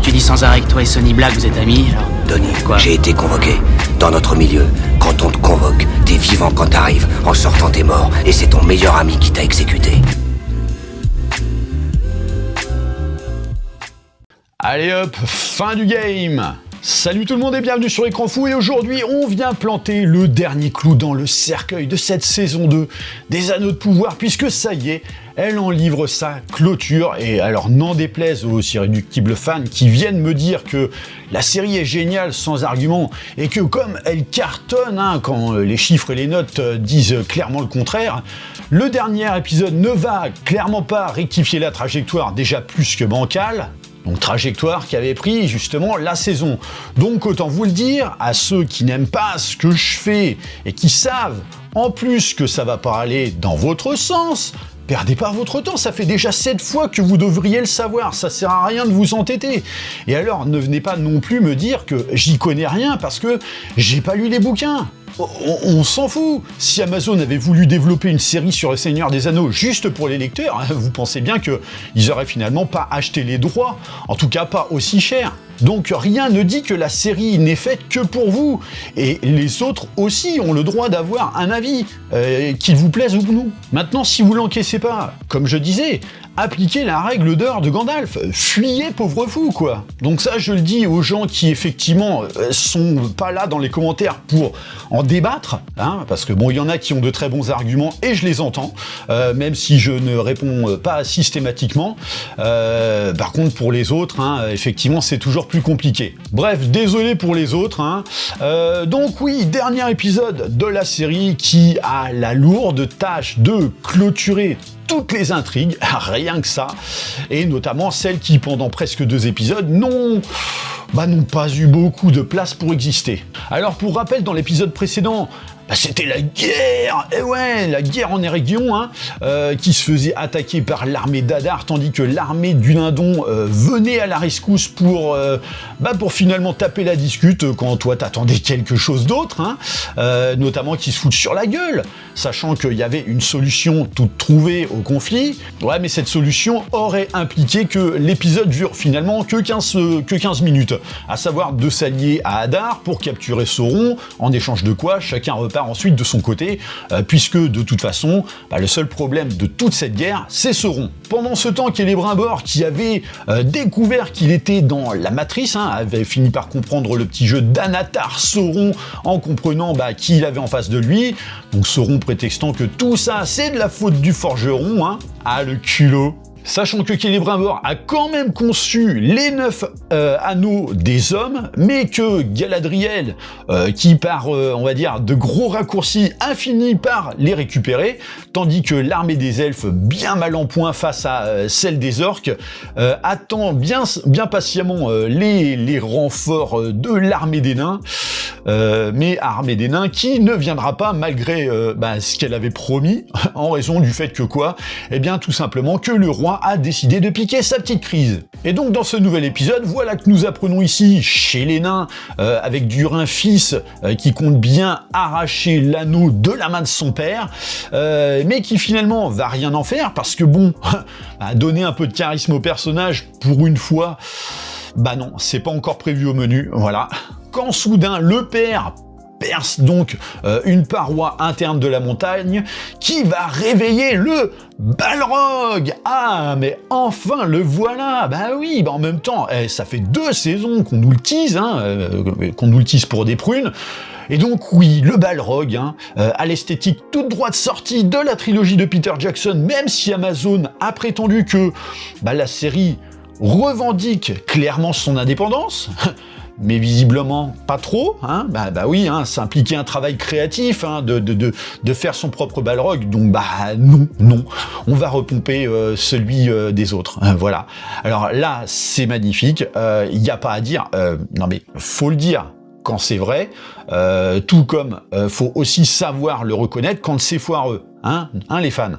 tu dis sans arrêt que toi et Sonny Black, vous êtes amis, alors... Donnie, Quoi? j'ai été convoqué. Dans notre milieu, quand on te convoque, t'es vivant quand t'arrives. En sortant, t'es mort. Et c'est ton meilleur ami qui t'a exécuté. Allez hop, fin du game. Salut tout le monde et bienvenue sur Écran Fou, et aujourd'hui on vient planter le dernier clou dans le cercueil de cette saison 2 des Anneaux de Pouvoir, puisque ça y est, elle en livre sa clôture. Et alors n'en déplaise aux irréductibles fans qui viennent me dire que la série est géniale sans argument, et que comme elle cartonne quand les chiffres et les notes disent clairement le contraire, le dernier épisode ne va clairement pas rectifier la trajectoire déjà plus que bancale. Donc trajectoire qui avait pris justement la saison. Donc autant vous le dire, à ceux qui n'aiment pas ce que je fais et qui savent en plus que ça va pas aller dans votre sens, perdez pas votre temps, ça fait déjà 7 fois que vous devriez le savoir, ça sert à rien de vous entêter. Et alors ne venez pas non plus me dire que j'y connais rien parce que j'ai pas lu les bouquins. On s'en fout. Si Amazon avait voulu développer une série sur le Seigneur des Anneaux juste pour les lecteurs, vous pensez bien qu'ils auraient finalement pas acheté les droits, en tout cas pas aussi cher. Donc rien ne dit que la série n'est faite que pour vous. Et les autres aussi ont le droit d'avoir un avis, qu'il vous plaise ou non. Maintenant, si vous l'encaissez pas, comme je disais, appliquez la règle d'or de Gandalf. Fuyez, pauvre fou, quoi. Donc ça, je le dis aux gens qui, effectivement, sont pas là dans les commentaires pour en débattre, parce que bon, il y en a qui ont de très bons arguments, et je les entends, même si je ne réponds pas systématiquement. Par contre, pour les autres, effectivement, c'est toujours plus compliqué. Bref, désolé pour les autres. Donc oui, dernier épisode de la série qui a la lourde tâche de clôturer toutes les intrigues, rien que ça, et notamment celles qui, pendant presque 2 épisodes, n'ont pas eu beaucoup de place pour exister. Alors pour rappel, dans l'épisode précédent, c'était la guerre, et ouais, la guerre en Eregion, qui se faisait attaquer par l'armée d'Adar, tandis que l'armée du Lindon venait à la rescousse pour finalement taper la discute quand toi t'attendais quelque chose d'autre, notamment qui se foutent sur la gueule, sachant qu'il y avait une solution toute trouvée au conflit. Ouais, mais cette solution aurait impliqué que l'épisode dure finalement que 15 minutes, à savoir de s'allier à Adar pour capturer Sauron, en échange de quoi chacun repart ensuite de son côté, puisque de toute façon, le seul problème de toute cette guerre, c'est Sauron. Pendant ce temps, Celebrimbor, qui avait découvert qu'il était dans la matrice, avait fini par comprendre le petit jeu d'Anatar Sauron en comprenant qui il avait en face de lui, donc Sauron prétextant que tout ça, c'est de la faute du forgeron, le culot. Sachant que Celebrimbor a quand même conçu les 9 anneaux des hommes, mais que Galadriel, qui par, on va dire, de gros raccourcis, a fini par les récupérer, tandis que l'armée des elfes, bien mal en point face à celle des orques, attend bien patiemment les renforts de l'armée des nains, mais armée des nains qui ne viendra pas malgré ce qu'elle avait promis, en raison du fait que quoi ? Eh bien tout simplement que le roi a décidé de piquer sa petite crise. Et donc dans ce nouvel épisode, voilà que nous apprenons ici, chez les nains, avec Durin fils, qui compte bien arracher l'anneau de la main de son père, mais qui finalement va rien en faire, parce que bon, donner un peu de charisme au personnage pour une fois, non, c'est pas encore prévu au menu, voilà. Quand soudain le père perce donc une paroi interne de la montagne qui va réveiller le Balrog. Ah, mais enfin le voilà. Oui, en même temps, ça fait 2 saisons qu'on nous le tease, qu'on nous le tease pour des prunes. Et donc oui, le Balrog, à l'esthétique toute droite sortie de la trilogie de Peter Jackson, même si Amazon a prétendu que la série revendique clairement son indépendance. Mais visiblement pas trop, oui, ça impliquait un travail créatif, de faire son propre Balrog, donc non, on va repomper celui des autres, voilà. Alors là, c'est magnifique, il n'y a pas à dire, non mais faut le dire quand c'est vrai, tout comme faut aussi savoir le reconnaître quand c'est foireux. Les fans.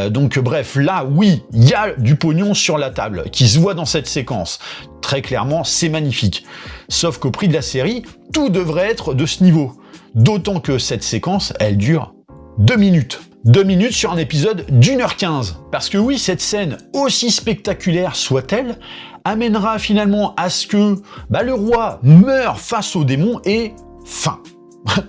Donc bref, là, oui, il y a du pognon sur la table qui se voit dans cette séquence. Très clairement, c'est magnifique. Sauf qu'au prix de la série, tout devrait être de ce niveau. D'autant que cette séquence, elle dure 2 minutes. 2 minutes sur un épisode d'1h15. Parce que oui, cette scène, aussi spectaculaire soit-elle, amènera finalement à ce que le roi meure face au démon et fin.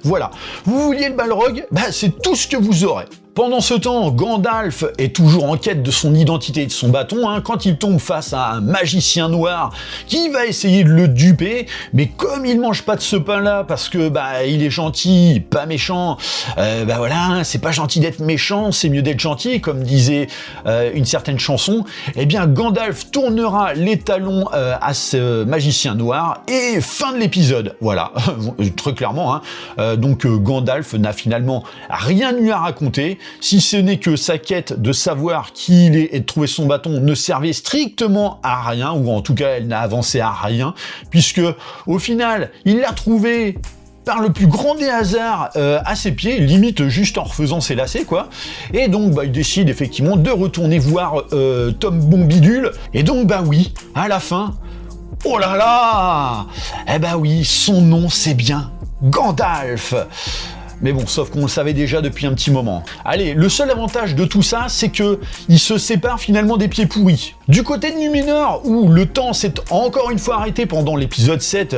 Voilà, vous vouliez le Balrog, c'est tout ce que vous aurez. Pendant ce temps, Gandalf est toujours en quête de son identité et de son bâton, quand il tombe face à un magicien noir qui va essayer de le duper, mais comme il mange pas de ce pain-là parce que il est gentil, pas méchant, voilà, c'est pas gentil d'être méchant, c'est mieux d'être gentil, comme disait une certaine chanson, eh bien Gandalf tournera les talons à ce magicien noir et fin de l'épisode, voilà, très clairement, donc Gandalf n'a finalement rien eu à raconter, si ce n'est que sa quête de savoir qui il est et de trouver son bâton ne servait strictement à rien, ou en tout cas elle n'a avancé à rien, puisque au final il l'a trouvé par le plus grand des hasards à ses pieds, limite juste en refaisant ses lacets, quoi. Et donc il décide effectivement de retourner voir Tom Bombidule, et donc oui, à la fin, oh là là, oui, son nom c'est bien Gandalf. Mais bon, sauf qu'on le savait déjà depuis un petit moment. Allez, le seul avantage de tout ça, c'est que il se sépare finalement des pieds pourris. Du côté de Numénor, où le temps s'est encore une fois arrêté pendant l'épisode 7,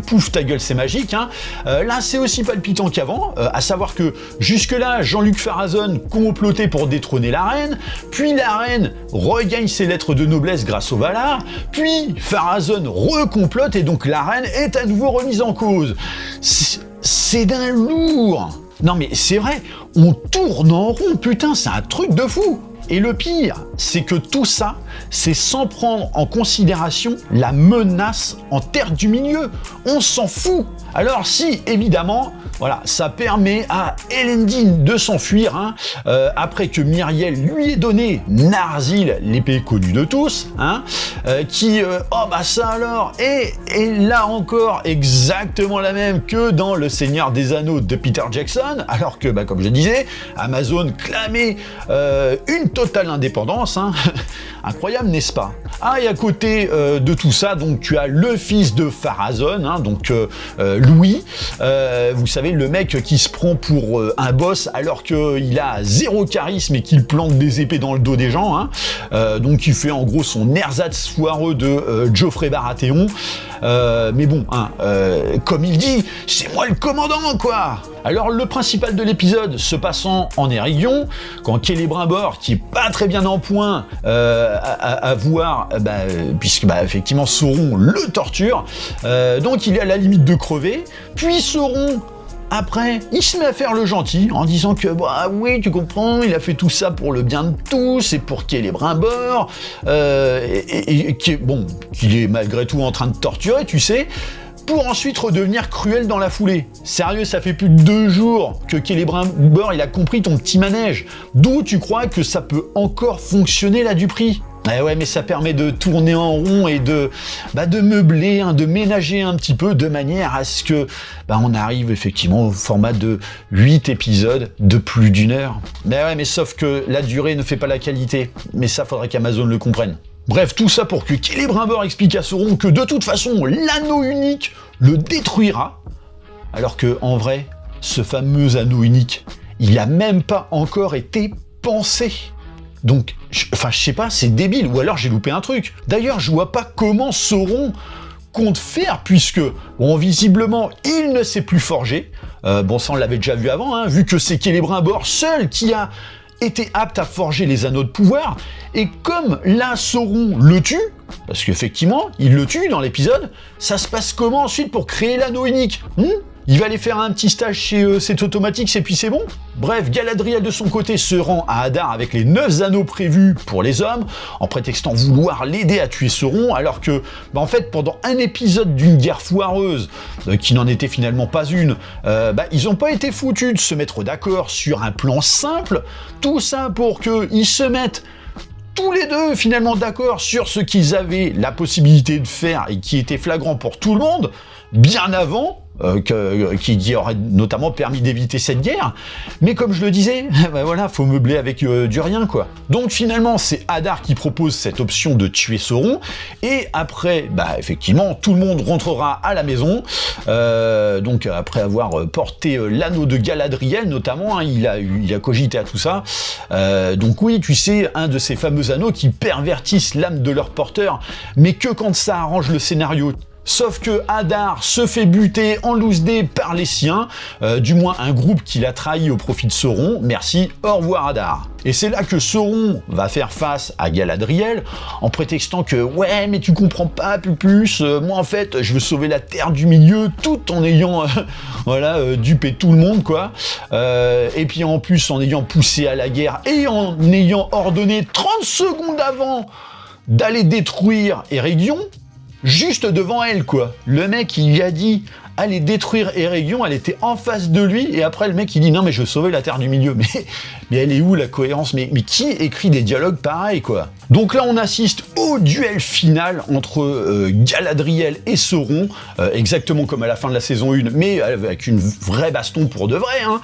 pouf ta gueule c'est magique, là c'est aussi palpitant qu'avant, à savoir que jusque-là, Jean-Luc Pharazôn complotait pour détrôner la reine, puis la reine regagne ses lettres de noblesse grâce au Valar, puis Pharazôn recomplote et donc la reine est à nouveau remise en cause. C'est d'un lourd. Non mais c'est vrai, on tourne en rond, putain, c'est un truc de fou. Et le pire, c'est que tout ça, c'est sans prendre en considération la menace en terre du milieu. On s'en fout. Alors si, évidemment, voilà, ça permet à Elendil de s'enfuir, après que Myriel lui ait donné Narsil, l'épée connue de tous, qui, ça alors, et là encore, exactement la même que dans Le Seigneur des Anneaux de Peter Jackson, alors que, comme je disais, Amazon clamait une totale indépendance, incroyable, n'est-ce pas? Et à côté de tout ça, donc tu as le fils de Pharazôn, donc Louis, vous savez, le mec qui se prend pour un boss alors qu'il a zéro charisme et qu'il plante des épées dans le dos des gens, donc il fait en gros son ersatz foireux de Joffrey Baratheon, mais bon, comme il dit, c'est moi le commandant, quoi. Alors le principal de l'épisode se passant en Eregion, quand Celebrimbor, qui est pas très bien en point à voir, puisque effectivement Sauron le torture, donc il est à la limite de crever, puis Sauron, après, il se met à faire le gentil en disant que oui, tu comprends, il a fait tout ça pour le bien de tous, c'est pour Celebrimbor, et qu'il est malgré tout en train de torturer, tu sais, pour ensuite redevenir cruel dans la foulée. Sérieux, ça fait plus de 2 jours que Celebrimbor il a compris ton petit manège. D'où tu crois que ça peut encore fonctionner là du prix? Ouais, mais ça permet de tourner en rond et de meubler, de ménager un petit peu de manière à ce que on arrive effectivement au format de 8 épisodes de plus d'1 heure. Mais sauf que la durée ne fait pas la qualité. Mais ça, faudrait qu'Amazon le comprenne. Bref, tout ça pour que Celebrimbor explique à Sauron que de toute façon, l'anneau unique le détruira, alors que en vrai, ce fameux anneau unique, il a même pas encore été pensé. Donc, je sais pas, c'est débile, ou alors j'ai loupé un truc. D'ailleurs, je vois pas comment Sauron compte faire, puisque, visiblement, il ne sait plus forger. Ça, on l'avait déjà vu avant, vu que c'est Celebrimbor seul qui a été apte à forger les anneaux de pouvoir, et comme là, Sauron le tue, parce qu'effectivement, il le tue dans l'épisode, ça se passe comment ensuite pour créer l'anneau unique? Il va aller faire un petit stage chez cet automatique et puis c'est bon. Bref, Galadriel de son côté se rend à Hadar avec les 9 anneaux prévus pour les hommes, en prétextant vouloir l'aider à tuer Sauron, alors que, en fait, pendant un épisode d'une guerre foireuse, qui n'en était finalement pas une, ils n'ont pas été foutus de se mettre d'accord sur un plan simple, tout ça pour qu'ils se mettent tous les deux finalement d'accord sur ce qu'ils avaient la possibilité de faire et qui était flagrant pour tout le monde, bien avant qui aurait notamment permis d'éviter cette guerre. Mais comme je le disais, bah voilà, faut meubler avec du rien, quoi. Donc finalement, c'est Hadar qui propose cette option de tuer Sauron, et après, bah effectivement, tout le monde rentrera à la maison, donc après avoir porté l'anneau de Galadriel, notamment, hein, il a cogité à tout ça. Donc oui, tu sais, un de ces fameux anneaux qui pervertissent l'âme de leur porteur, mais que quand ça arrange le scénario. Sauf que Hadar se fait buter en loose day par les siens, du moins un groupe qui l'a trahi au profit de Sauron. Merci, au revoir Hadar. Et c'est là que Sauron va faire face à Galadriel en prétextant que ouais mais tu comprends pas Pupus, moi en fait je veux sauver la terre du milieu tout en ayant dupé tout le monde quoi. Et puis en plus en ayant poussé à la guerre et en ayant ordonné 30 secondes avant d'aller détruire Eregion. Juste devant elle, quoi. Le mec, il lui a dit allez détruire Eregion, elle était en face de lui, et après le mec il dit non mais je veux sauver la terre du milieu. Mais elle est où la cohérence, mais qui écrit des dialogues pareils, quoi? Donc là on assiste au duel final entre Galadriel et Sauron, exactement comme à la fin de la saison 1, mais avec une vraie baston pour de vrai, hein.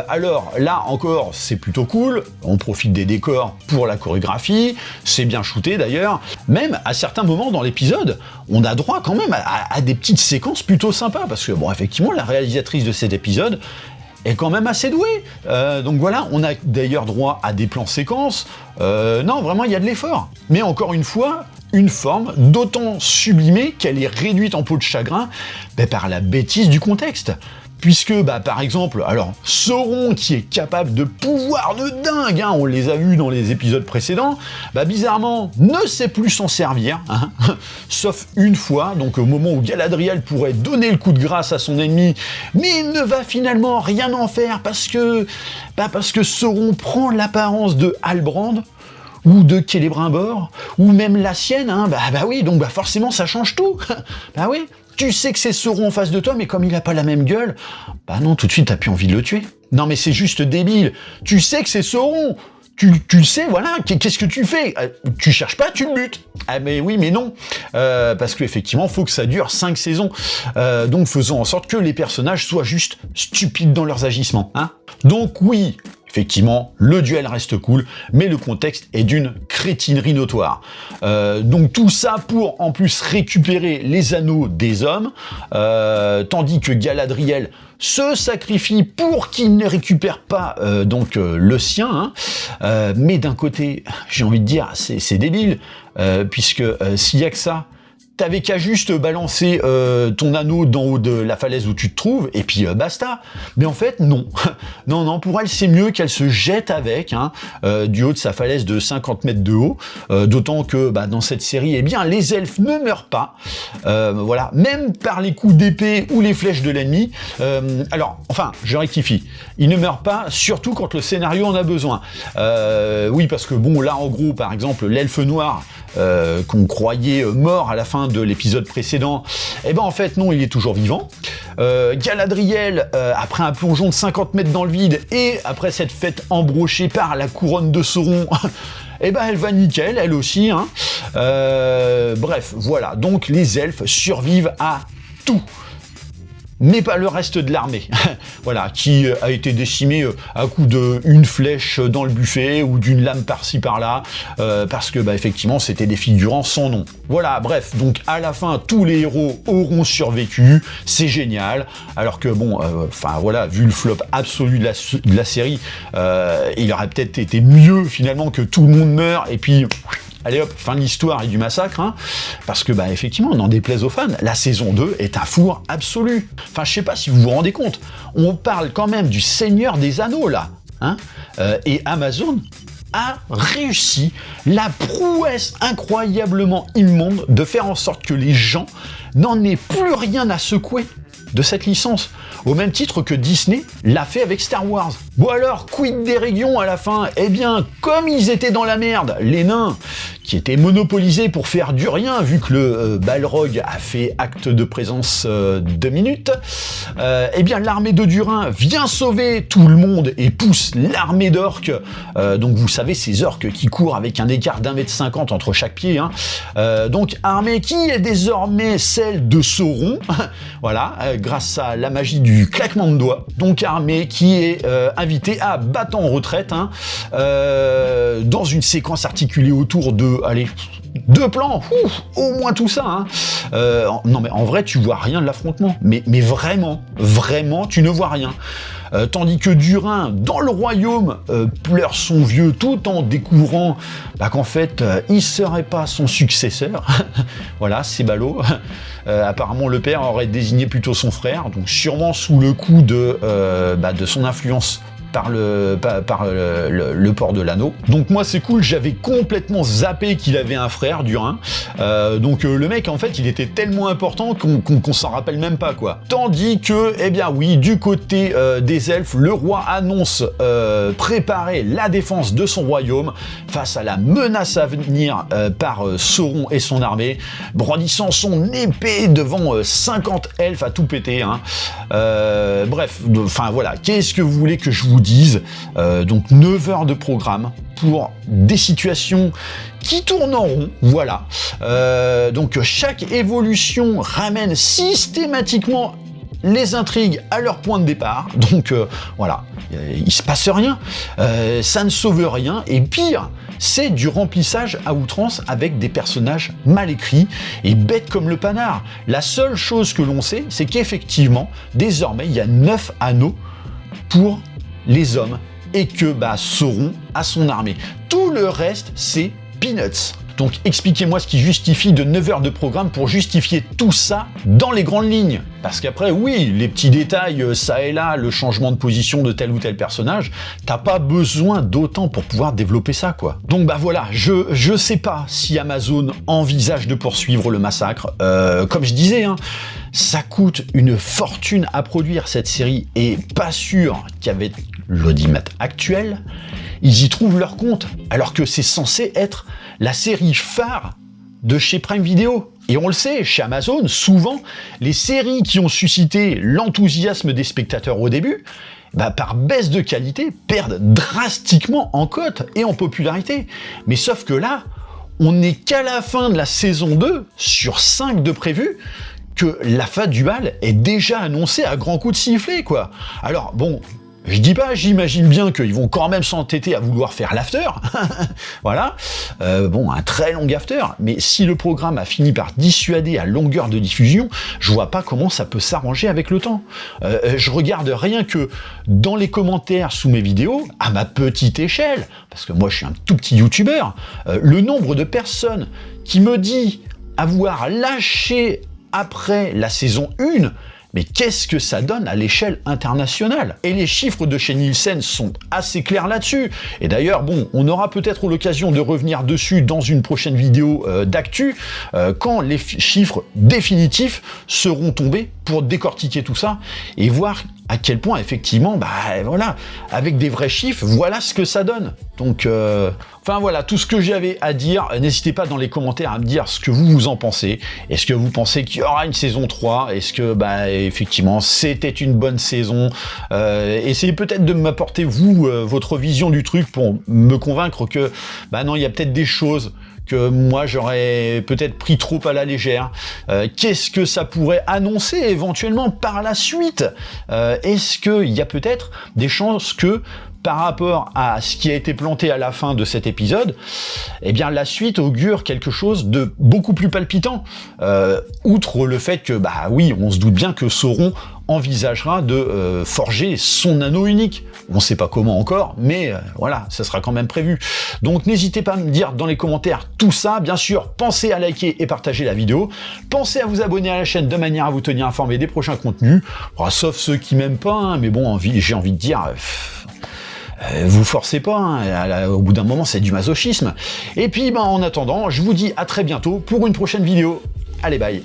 Alors là encore c'est plutôt cool, on profite des décors pour la chorégraphie, c'est bien shooté d'ailleurs, même à certains moments dans l'épisode, on a droit quand même à des petites séquences plutôt sympas, parce que bon effectivement la réalisatrice de cet épisode est quand même assez douée. Donc voilà, on a d'ailleurs droit à des plans séquences. Non, vraiment, il y a de l'effort. Mais encore une fois, une forme d'autant sublimée qu'elle est réduite en peau de chagrin par la bêtise du contexte. Puisque, par exemple, alors, Sauron qui est capable de pouvoirs de dingue, hein, on les a vus dans les épisodes précédents, bizarrement, ne sait plus s'en servir, hein, sauf une fois, donc au moment où Galadriel pourrait donner le coup de grâce à son ennemi, mais il ne va finalement rien en faire parce que Sauron prend l'apparence de Halbrand, ou de Celebrimbor, ou même la sienne, hein, oui, donc forcément ça change tout, oui. Tu sais que c'est Sauron en face de toi, mais comme il a pas la même gueule, non, tout de suite, t'as plus envie de le tuer. Non, mais c'est juste débile. Tu sais que c'est Sauron. Tu le sais, voilà. Qu'est-ce que tu fais? Tu cherches pas, tu le butes. Ah, mais oui, mais non. Parce qu'effectivement, faut que ça dure 5 saisons. Donc, faisons en sorte que les personnages soient juste stupides dans leurs agissements, hein. Donc, oui. Effectivement, le duel reste cool, mais le contexte est d'une crétinerie notoire. Donc tout ça pour en plus récupérer les anneaux des hommes, tandis que Galadriel se sacrifie pour qu'il ne récupère pas le sien. Hein. Mais d'un côté, j'ai envie de dire, c'est débile, puisque s'il y a que ça, t'avais qu'à juste balancer ton anneau d'en haut de la falaise où tu te trouves, et puis basta. Mais en fait, non. non, pour elle, c'est mieux qu'elle se jette avec, hein, du haut de sa falaise de 50 mètres de haut, d'autant que dans cette série, les elfes ne meurent pas, voilà, même par les coups d'épée ou les flèches de l'ennemi. Je rectifie, ils ne meurent pas, surtout quand le scénario en a besoin. Oui, parce que là, en gros, par exemple, l'elfe noir, qu'on croyait mort à la fin de l'épisode précédent, en fait non, il est toujours vivant. Galadriel, après un plongeon de 50 mètres dans le vide et après s'être faite embrocher par la couronne de Sauron, elle va nickel, elle aussi, hein. Bref, voilà, donc les elfes survivent à tout. Mais pas le reste de l'armée, voilà, qui a été décimé à coup d'une flèche dans le buffet ou d'une lame par-ci par-là, parce que effectivement c'était des figurants sans nom. Voilà, bref, donc à la fin tous les héros auront survécu, c'est génial, alors que vu le flop absolu de la série, il aurait peut-être été mieux finalement que tout le monde meure et puis allez hop, fin de l'histoire et du massacre, hein, parce que effectivement, n'en déplaise aux fans, la saison 2 est un four absolu. Enfin, je sais pas si vous vous rendez compte, on parle quand même du Seigneur des Anneaux, là, hein, et Amazon a réussi la prouesse incroyablement immonde de faire en sorte que les gens n'en aient plus rien à secouer de cette licence, au même titre que Disney l'a fait avec Star Wars. Bon alors, quid des régions à la fin? Comme ils étaient dans la merde, les nains, qui étaient monopolisés pour faire du rien, vu que le Balrog a fait acte de présence 2 minutes, l'armée de Durin vient sauver tout le monde et pousse l'armée d'orques, donc vous savez, ces orques qui courent avec un écart d'1,50 m entre chaque pied, hein, donc armée qui est désormais celle de Sauron, voilà, grâce à la magie du claquement de doigts, donc armé qui est invité à battre en retraite, dans une séquence articulée autour de, allez, 2 plans, au moins tout ça. Non mais en vrai, tu vois rien de l'affrontement, mais vraiment, tu ne vois rien. Tandis que Durin, dans le royaume, pleure son vieux tout en découvrant qu'en fait, il serait pas son successeur. Voilà, c'est ballot. Apparemment, le père aurait désigné plutôt son frère, donc sûrement sous le coup de son influence par le port de l'anneau. Donc moi c'est cool, j'avais complètement zappé qu'il avait un frère, Durin. Donc le mec en fait il était tellement important qu'on s'en rappelle même pas quoi. Tandis que, eh bien oui, du côté des elfes, le roi annonce préparer la défense de son royaume face à la menace à venir par Sauron et son armée, brandissant son épée devant 50 elfes à tout péter. Bref, enfin voilà, qu'est-ce que vous voulez que je vous dise, donc 9 heures de programme pour des situations qui tournent en rond, voilà. Donc chaque évolution ramène systématiquement les intrigues à leur point de départ, donc voilà, il se passe rien, ça ne sauve rien, et pire, c'est du remplissage à outrance avec des personnages mal écrits et bêtes comme le panard. La seule chose que l'on sait, c'est qu'effectivement, désormais, il y a 9 anneaux pour les hommes, et que Sauron a son armée. Tout le reste, c'est peanuts. Donc expliquez-moi ce qui justifie de 9 heures de programme pour justifier tout ça dans les grandes lignes. Parce qu'après, oui, les petits détails, ça et là, le changement de position de tel ou tel personnage, t'as pas besoin d'autant pour pouvoir développer ça, quoi. Donc voilà, je sais pas si Amazon envisage de poursuivre le massacre. Comme je disais, ça coûte une fortune à produire cette série, et pas sûr qu'avec l'audimat actuel, ils y trouvent leur compte, alors que c'est censé être la série phare de chez Prime Video. Et on le sait, chez Amazon, souvent, les séries qui ont suscité l'enthousiasme des spectateurs au début, par baisse de qualité, perdent drastiquement en cote et en popularité. Mais sauf que là, on n'est qu'à la fin de la saison 2, sur 5 de prévues, que la fin du bal est déjà annoncée à grands coups de sifflet, quoi. Alors, bon, je dis pas, j'imagine bien qu'ils vont quand même s'entêter à vouloir faire l'after, voilà, un très long after, mais si le programme a fini par dissuader à longueur de diffusion, je vois pas comment ça peut s'arranger avec le temps. Je regarde rien que dans les commentaires sous mes vidéos, à ma petite échelle, parce que moi je suis un tout petit youtubeur, le nombre de personnes qui me dit avoir lâché après la saison 1, mais qu'est-ce que ça donne à l'échelle internationale? Et les chiffres de chez Nielsen sont assez clairs là-dessus. Et d'ailleurs, on aura peut-être l'occasion de revenir dessus dans une prochaine vidéo d'actu, quand les chiffres définitifs seront tombés pour décortiquer tout ça et voir à quel point, effectivement, voilà, avec des vrais chiffres, voilà ce que ça donne. Donc, enfin voilà, tout ce que j'avais à dire. N'hésitez pas dans les commentaires à me dire ce que vous en pensez. Est-ce que vous pensez qu'il y aura une saison 3? Est-ce que, effectivement, c'était une bonne saison? Essayez peut-être de m'apporter, vous, votre vision du truc pour me convaincre que, non, il y a peut-être des choses que moi j'aurais peut-être pris trop à la légère. Qu'est-ce que ça pourrait annoncer éventuellement par la suite? Est-ce qu'il y a peut-être des chances que, par rapport à ce qui a été planté à la fin de cet épisode, eh bien la suite augure quelque chose de beaucoup plus palpitant. Outre le fait que, oui, on se doute bien que Sauron envisagera de forger son anneau unique. On ne sait pas comment encore, mais voilà, ça sera quand même prévu. Donc n'hésitez pas à me dire dans les commentaires tout ça. Bien sûr, pensez à liker et partager la vidéo. Pensez à vous abonner à la chaîne de manière à vous tenir informé des prochains contenus. Sauf ceux qui m'aiment pas, mais bon, j'ai envie de dire... vous forcez pas, au bout d'un moment c'est du masochisme. Et puis en attendant, je vous dis à très bientôt pour une prochaine vidéo. Allez, bye.